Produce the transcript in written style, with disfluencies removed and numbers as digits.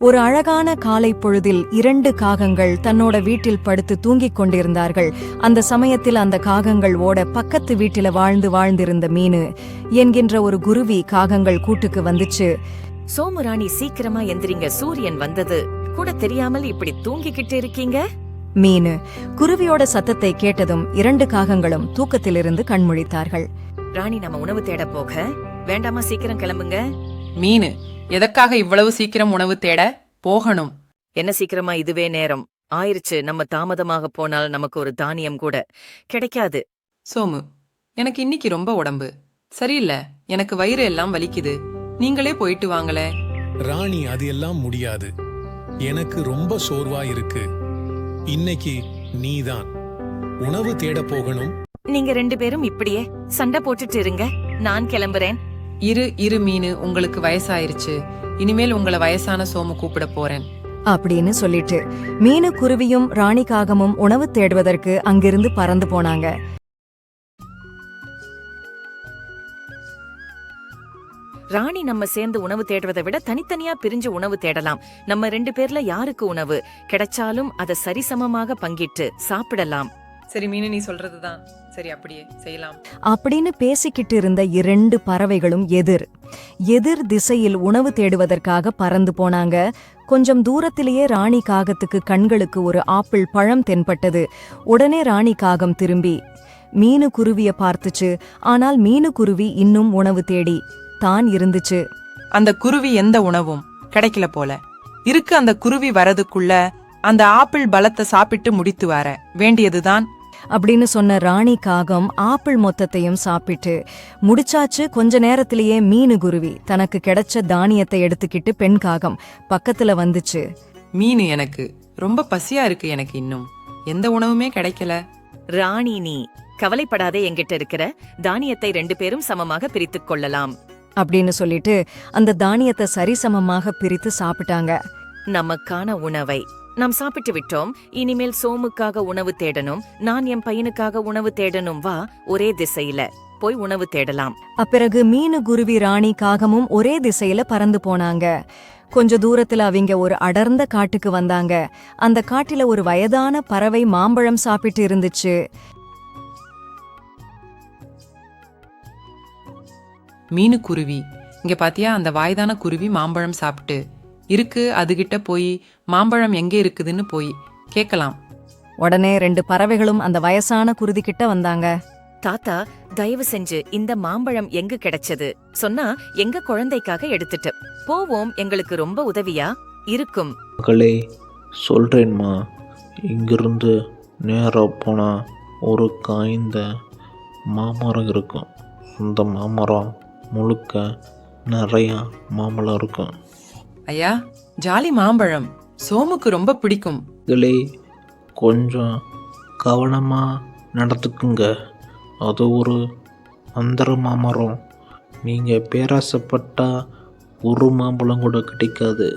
ஒரு அழகான காலை பொழுதில் 2 காகங்கள் தன்னோட வீட்டில் படுத்து தூங்கிக் கொண்டிருந்தார்கள். அந்த சமயத்தில் அந்த காகங்கள் ஓட பக்கத்து வீட்டில வாழ்ந்திருந்த மீனு என்கின்ற ஒரு குருவி காகங்கள் கூட்டுக்கு வந்துச்சு. சோமுராணி, சீக்கிரமா எந்திரிங்க, சூரியன் வந்தது. கூட தெரியாமல் இப்படி தூங்கிக்கிட்டு இருக்கீங்க. மீனு குருவியோட சத்தத்தை கேட்டதும் 2 காகங்களும் தூக்கத்திலிருந்து கண்முழித்தார்கள். ராணி, நம்ம உணவு தேட போக வேண்டாமா? சீக்கிரம் கிளம்புங்க. மீனு, எதற்காக இவ்வளவு சீக்கிரம் உணவு தேட போகணும்? என்ன சீக்கிரமா? இதுவே நேரம் ஆயிருச்சு. நம்ம தாமதமாக போனால் நமக்கு ஒரு தானியம் கூட கிடைக்காது. சோமு, எனக்கு இன்னைக்கு ரொம்ப உடம்பு சரியில்லை. எனக்கு வயிறு எல்லாம் வலிக்குது. நீங்களே போயிட்டு வாங்களே. ராணி, அது எல்லாம் முடியாது. எனக்கு ரொம்ப சோர்வா இருக்கு. இன்னைக்கு நீதான் உணவு தேட போகணும். நீங்க 2 பேரும் இப்படியே சண்டை போட்டுட்டு இருங்க, நான் கிளம்புறேன். இரு மீனு, உங்களுக்கு வயசாயிருச்சு. இனிமேல் உங்களை வயசான சோமு கூப்பிட போறேன் அப்படின்னு சொல்லிட்டு மீனு குருவியும் ராணி காகமும் உணவு தேடுவதற்கு அங்கிருந்து பறந்து போனாங்க. ராணி, நம்ம சேர்ந்து உணவு தேடுவதை விட தனித்தனியா பிரிஞ்சு உணவு தேடலாம். நம்ம 2 பேர்ல யாருக்கு உணவு கிடைச்சாலும் அதை சரிசமமாக பங்கிட்டு சாப்பிடலாம். சரி மீனு, நீ சொல்றதுதான் சரி, அப்படியே செய்யலாம் அப்படின்னு பேசிக்கிட்டு இருந்த 2 பறவைகளும் எதிர் திசையில் உணவு தேடுவதற்காக பறந்து போனாங்க. கொஞ்சம் தூரத்திலேயே ராணி காகத்துக்கு கண்களுக்கு ஒரு ஆப்பிள் பழம் தென்பட்டது. உடனே ராணி காகம் திரும்பி மீனு குருவிய பார்த்துச்சு. ஆனால் மீனு குருவி இன்னும் உணவு தேடி தான் இருந்துச்சு. அந்த குருவி எந்த உணவும் கிடைக்கல போல இருக்கு. அந்த குருவி வரதுக்குள்ள அந்த ஆப்பிள் பழத்தை சாப்பிட்டு முடித்து வர வேண்டியதுதான் அப்படின்னு சொன்ன ராணி காகம் ஆப்பிள் மொத்தத்தையும் சாப்பிட்டு முடிச்சாச்சு. கொஞ்ச நேரத்திலேயே மீனு குருவி தனக்கு கிடைச்ச தானியத்தை எடுத்துக்கிட்டு பெண் காகம் பக்கத்துல வந்துச்சு. மீனு, எனக்கு ரொம்ப பசியா இருக்கு. எனக்கு இன்னும் எந்த உணவுமே கிடைக்கல. ராணி, நீ கவலைப்படாதே, என்கிட்ட இருக்கிற தானியத்தை 2 பேரும் சமமாக பிரித்துக் கொள்ளலாம் அப்படின்னு சொல்லிட்டு அந்த தானியத்தை சரிசமமாக பிரித்து சாப்பிட்டாங்க. நமக்கான உணவை நாம் சாப்பிட்டு விட்டோம். இனிமேல் சோமுக்காக உணவு தேடணும், நான் என் பையனுக்காக உணவு தேடணும். வா, ஒரே திசையில போய் உணவு தேடலாம். அப்பிறகு மீனு குருவி ராணி காகமும் ஒரே திசையில பறந்து போனாங்க. கொஞ்ச தூரத்துல அவங்க ஒரு அடர்ந்த காட்டுக்கு வந்தாங்க. அந்த காட்டில ஒரு வயதான பறவை மாம்பழம் சாப்பிட்டு இருந்துச்சு. மீனு குருவி, இங்க பாத்தியா? அந்த வயதான குருவி மாம்பழம் சாப்பிட்டு இருக்கு. அதுகிட்ட போய் மாம்பழம் எங்க இருக்குதுன்னு போய் கேட்கலாம். உடனே 2 பறவைகளும் அந்த வயசான குருதி கிட்ட வந்தாங்க. தாத்தா, தயவு செஞ்சு இந்த மாம்பழம் எங்கு கிடைச்சது சொன்னா எங்க குழந்தைக்காக எடுத்துட்டு போவோம். எங்களுக்கு ரொம்ப உதவியா இருக்கும். மகளே, சொல்றேன்மா. இங்கிருந்து நேராக போனால் ஒரு காய்ந்த மாமரம் இருக்கும். அந்த மாமரம் முழுக்க நிறையா மாம்பழம் இருக்கும். ஐயா, ஜாலி மாம்பழம் சோமுக்கு ரொம்ப பிடிக்கும். மகளே, கொஞ்சம் கவனமாக நடந்துக்குங்க. அது ஒரு அந்தர மாமரம். நீங்கள் பேராசைப்பட்டா ஒரு மாம்பழம் கூட கிடைக்காது.